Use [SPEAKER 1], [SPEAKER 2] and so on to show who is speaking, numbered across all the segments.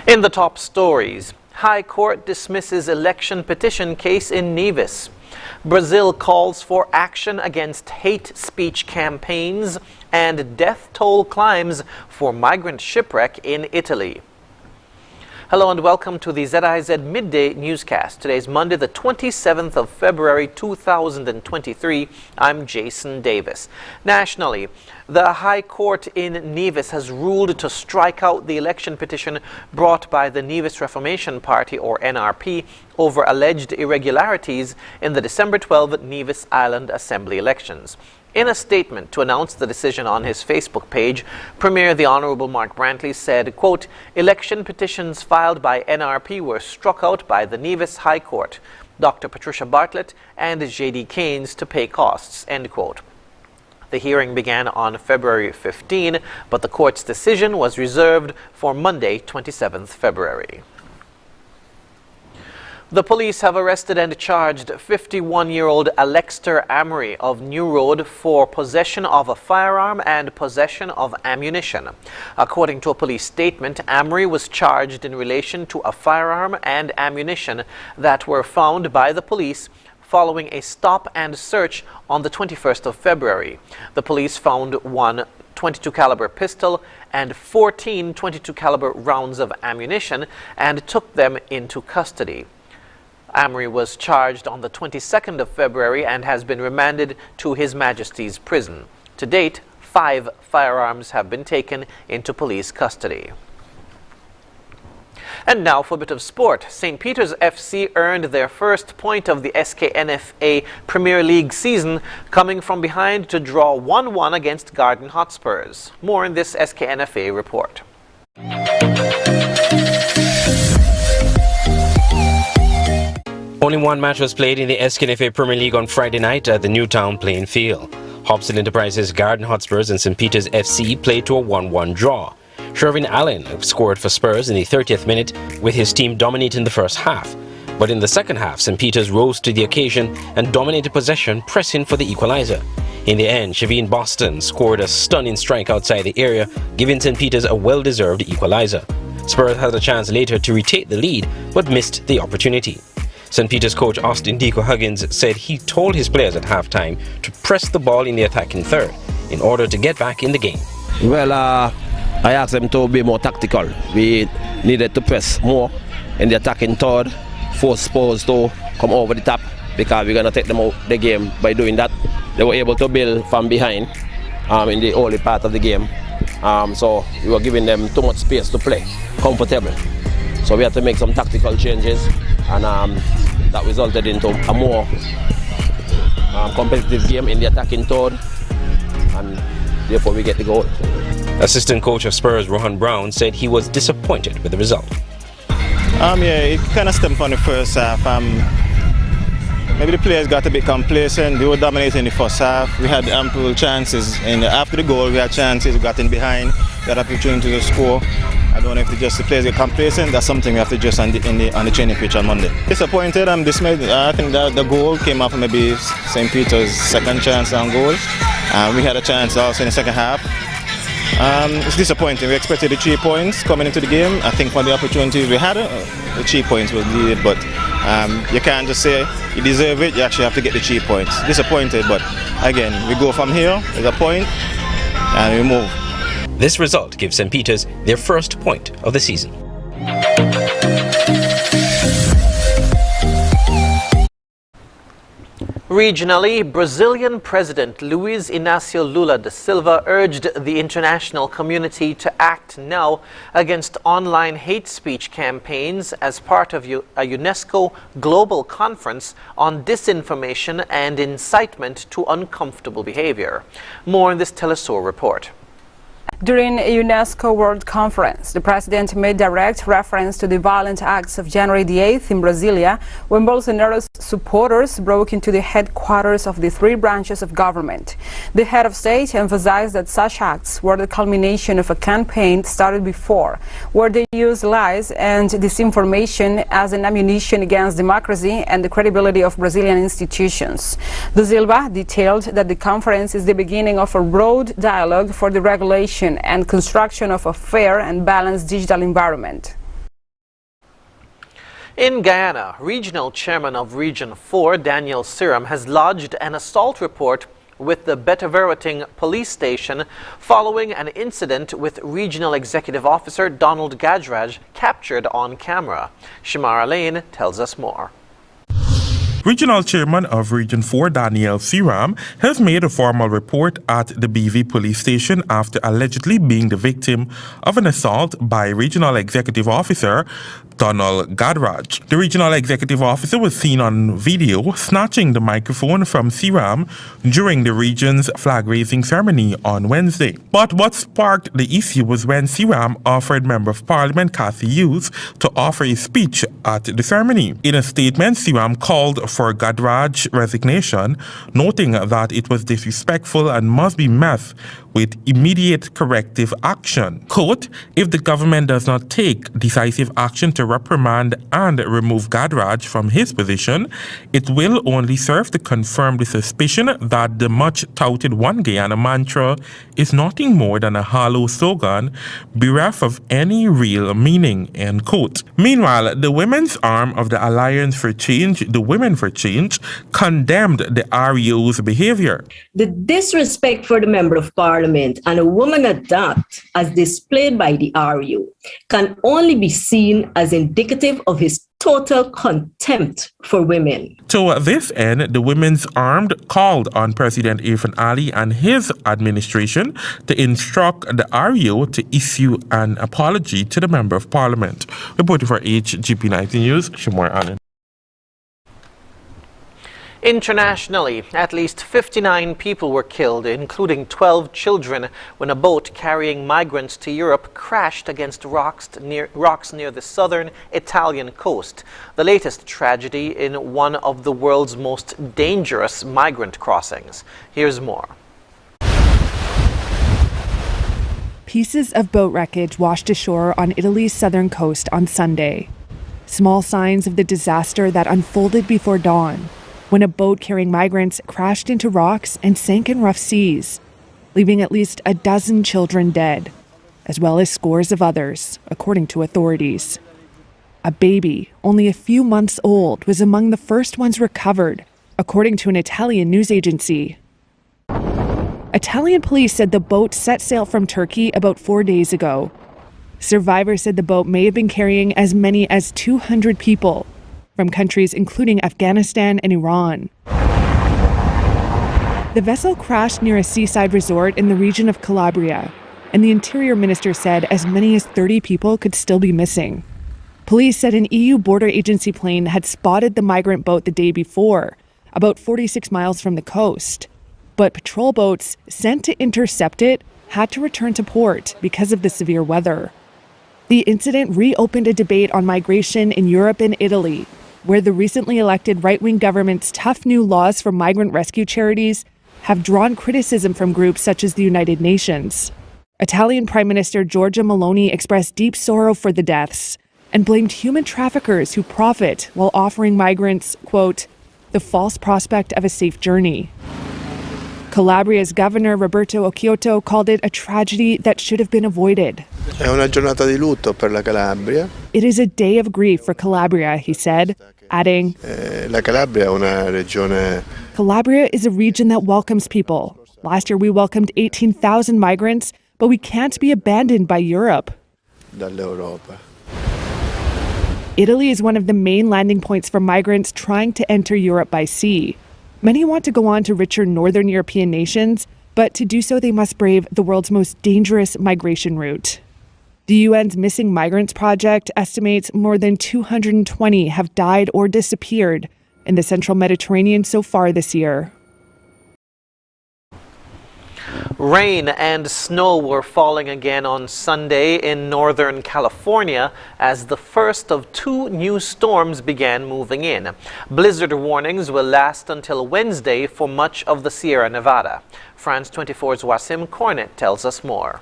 [SPEAKER 1] In the top stories, High Court dismisses election petition case in Nevis. Brazil calls for action against hate speech campaigns, and death toll climbs for migrant shipwreck in Italy. Hello and welcome to the ZIZ Midday newscast. Today is Monday, the 27th of February 2023. I'm Jason Davis. Nationally, the High Court in Nevis has ruled to strike out the election petition brought by the Nevis Reformation Party, or NRP, over alleged irregularities in the December 12 Nevis Island Assembly elections. In a statement to announce the decision on his Facebook page, Premier the Honourable Mark Brantley said, quote, "Election petitions filed by NRP were struck out by the Nevis High Court, Dr. Patricia Bartlett and J.D. Keynes to pay costs," end quote. The hearing began on February 15, but the court's decision was reserved for Monday, 27th February. The police have arrested and charged 51-year-old Alexter Amory of New Road for possession of a firearm and possession of ammunition. According to a police statement, Amory was charged in relation to a firearm and ammunition that were found by the police following a stop and search on the 21st of February. The police found one .22 caliber pistol and 14 .22 caliber rounds of ammunition and took them into custody. Amory was charged on the 22nd of February and has been remanded to His Majesty's prison. To date, 5 firearms have been taken into police custody. And now for a bit of sport. St. Peter's FC earned their first point of the SKNFA Premier League season, coming from behind to draw 1-1 against Garden Hotspurs. More in this SKNFA report.
[SPEAKER 2] Only one match was played in the SKNFA Premier League on Friday night at the Newtown playing field. Hobson Enterprises, Garden Hotspurs and St. Peter's FC played to a 1-1 draw. Shervin Allen scored for Spurs in the 30th minute with his team dominating the first half. But in the second half, St. Peter's rose to the occasion and dominated possession, pressing for the equalizer. In the end, Shaveen Boston scored a stunning strike outside the area, giving St. Peter's a well-deserved equalizer. Spurs had a chance later to retake the lead, but missed the opportunity. St. Peter's coach Austin Deco Huggins said he told his players at halftime to press the ball in the attacking third in order to get back in the game.
[SPEAKER 3] Well, I asked them to be more tactical. We needed to press more in the attacking third, force Spurs to come over the top because we're going to take them out the game. By doing that, they were able to build from behind in the early part of the game. So we were giving them too much space to play, comfortable. So we had to make some tactical changes, and that resulted into a more competitive game in the attacking third, and therefore we get the goal.
[SPEAKER 2] Assistant coach of Spurs, Rohan Brown, said he was disappointed with the result.
[SPEAKER 4] Yeah, it kind of stemmed from the first half. Maybe the players got a bit complacent. They were dominating the first half. We had ample chances, and after the goal, we had chances. We got in behind. We had opportunity to score. I don't know if the players get complacent. That's something we have to adjust on the training pitch on Monday. Disappointed. I'm dismayed. I think that the goal came after maybe St. Peter's second chance on goal. We had a chance also in the second half. It's disappointing. We expected the 3 points coming into the game. I think for the opportunities we had, the 3 points was needed, but you can't just say you deserve it. You actually have to get the 3 points. Disappointed, but again, we go from here, there's a point, and we move.
[SPEAKER 2] This result gives St. Peter's their first point of the season.
[SPEAKER 1] Regionally, Brazilian President Luiz Inácio Lula da Silva urged the international community to act now against online hate speech campaigns as part of a UNESCO global conference on disinformation and incitement to uncomfortable behavior. More in this Telesur report.
[SPEAKER 5] During a UNESCO World Conference, the president made direct reference to the violent acts of January the 8th in Brasilia, when Bolsonaro's supporters broke into the headquarters of the 3 branches of government. The head of state emphasized that such acts were the culmination of a campaign started before, where they used lies and disinformation as an ammunition against democracy and the credibility of Brazilian institutions. Da Silva detailed that the conference is the beginning of a broad dialogue for the regulation and construction of a fair and balanced digital environment.
[SPEAKER 1] In Guyana, Regional Chairman of Region 4, Daniel Siram, has lodged an assault report with the Betaverting police station following an incident with Regional Executive Officer Donald Gajraj captured on camera. Shamara Lane tells us more.
[SPEAKER 6] Regional Chairman of Region 4, Daniel Siram, has made a formal report at the BV police station after allegedly being the victim of an assault by Regional Executive Officer Donald Gajraj. The Regional Executive Officer was seen on video snatching the microphone from Siram during the region's flag-raising ceremony on Wednesday. But what sparked the issue was when Siram offered Member of Parliament Cathy Hughes to offer a speech at the ceremony. In a statement, Siram called for Gajraj's resignation, noting that it was disrespectful and must be met with immediate corrective action. Quote, if the government does not take decisive action to reprimand and remove Gajraj from his position, it will only serve to confirm the suspicion that the much-touted One Guyana mantra is nothing more than a hollow slogan bereft of any real meaning, end quote. Meanwhile, the women's arm of the Alliance for Change, the Women for Change, condemned the REO's behavior.
[SPEAKER 7] The disrespect for the Member of Parliament and a woman adopt as displayed by the REO can only be seen as indicative of his total contempt for women.
[SPEAKER 6] To this end, the Women's Armed called on President Irfan Ali and his administration to instruct the REO to issue an apology to the Member of Parliament. Reporting for HGP 19 News, Shamar Allen.
[SPEAKER 1] Internationally, at least 59 people were killed, including 12 children, when a boat carrying migrants to Europe crashed against rocks near the southern Italian coast. The latest tragedy in one of the world's most dangerous migrant crossings. Here's more.
[SPEAKER 8] Pieces of boat wreckage washed ashore on Italy's southern coast on Sunday. Small signs of the disaster that unfolded before dawn, when a boat carrying migrants crashed into rocks and sank in rough seas, leaving at least a dozen children dead, as well as scores of others, according to authorities. A baby, only a few months old, was among the first ones recovered, according to an Italian news agency. Italian police said the boat set sail from Turkey about 4 days ago. Survivors said the boat may have been carrying as many as 200 people, from countries including Afghanistan and Iran. The vessel crashed near a seaside resort in the region of Calabria, and the Interior Minister said as many as 30 people could still be missing. Police said an EU border agency plane had spotted the migrant boat the day before, about 46 miles from the coast. But patrol boats sent to intercept it had to return to port because of the severe weather. The incident reopened a debate on migration in Europe and Italy, where the recently elected right-wing government's tough new laws for migrant rescue charities have drawn criticism from groups such as the United Nations. Italian Prime Minister Giorgia Meloni expressed deep sorrow for the deaths and blamed human traffickers who profit while offering migrants, quote, the false prospect of a safe journey. Calabria's governor Roberto Occhiotto called it a tragedy that should have been avoided.
[SPEAKER 9] È una giornata di lutto per la Calabria.
[SPEAKER 8] It is a day of grief for Calabria, he said, adding,
[SPEAKER 9] La Calabria è una regione.
[SPEAKER 8] Calabria is a region that welcomes people. Last year we welcomed 18,000 migrants, but we can't be abandoned by Europe.
[SPEAKER 9] Dall'Europa.
[SPEAKER 8] Italy is one of the main landing points for migrants trying to enter Europe by sea. Many want to go on to richer northern European nations, but to do so they must brave the world's most dangerous migration route. The UN's Missing Migrants Project estimates more than 220 have died or disappeared in the central Mediterranean so far this year.
[SPEAKER 1] Rain and snow were falling again on Sunday in Northern California as the first of 2 new storms began moving in. Blizzard warnings will last until Wednesday for much of the Sierra Nevada. France 24's Wasim Cornet tells us more.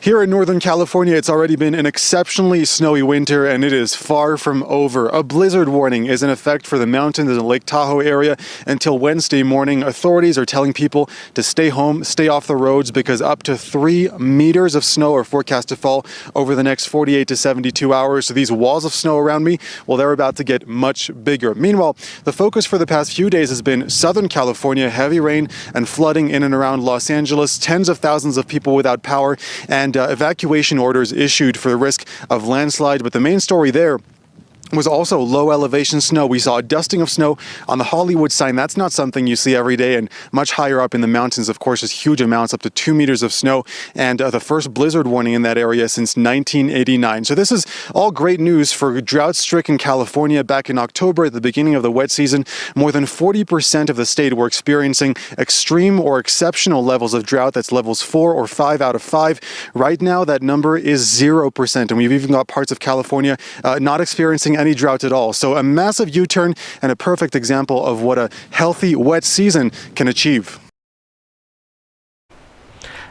[SPEAKER 10] Here in Northern California, it's already been an exceptionally snowy winter, and it is far from over. A blizzard warning is in effect for the mountains in the Lake Tahoe area until Wednesday morning. Authorities are telling people to stay home, stay off the roads, because up to 3 meters of snow are forecast to fall over the next 48 to 72 hours. So these walls of snow around me, well, they're about to get much bigger. Meanwhile, the focus for the past few days has been Southern California, heavy rain and flooding in and around Los Angeles, tens of thousands of people without power, and evacuation orders issued for the risk of landslide. But the main story there was also low elevation snow. We saw a dusting of snow on the Hollywood sign. That's not something you see every day. And much higher up in the mountains, of course, is huge amounts, up to 2 meters of snow, and the first blizzard warning in that area since 1989. So this is all great news for drought-stricken California. Back in October, at the beginning of the wet season, more than 40% of the state were experiencing extreme or exceptional levels of drought. That's levels 4 or 5 out of 5. Right now, that number is 0%. And we've even got parts of California not experiencing any drought at all. So a massive U-turn and a perfect example of what a healthy wet season can achieve.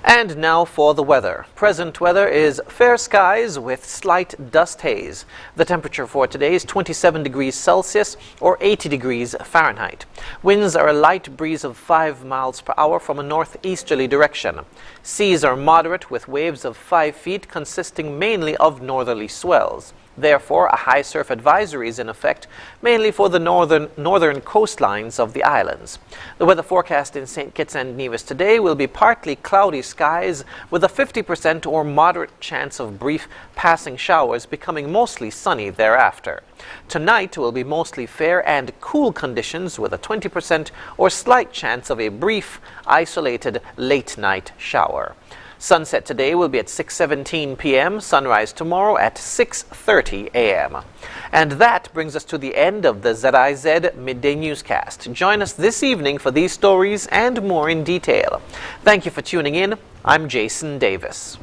[SPEAKER 1] And now for the weather. Present weather is fair skies with slight dust haze. The temperature for today is 27 degrees Celsius or 80 degrees Fahrenheit. Winds are a light breeze of 5 miles per hour from a northeasterly direction. Seas are moderate with waves of 5 feet consisting mainly of northerly swells. Therefore, a high surf advisory is in effect, mainly for the northern coastlines of the islands. The weather forecast in St. Kitts and Nevis today will be partly cloudy skies with a 50% or moderate chance of brief passing showers, becoming mostly sunny thereafter. Tonight will be mostly fair and cool conditions with a 20% or slight chance of a brief, isolated late night shower. Sunset today will be at 6:17 p.m., sunrise tomorrow at 6:30 a.m. And that brings us to the end of the ZIZ Midday Newscast. Join us this evening for these stories and more in detail. Thank you for tuning in. I'm Jason Davis.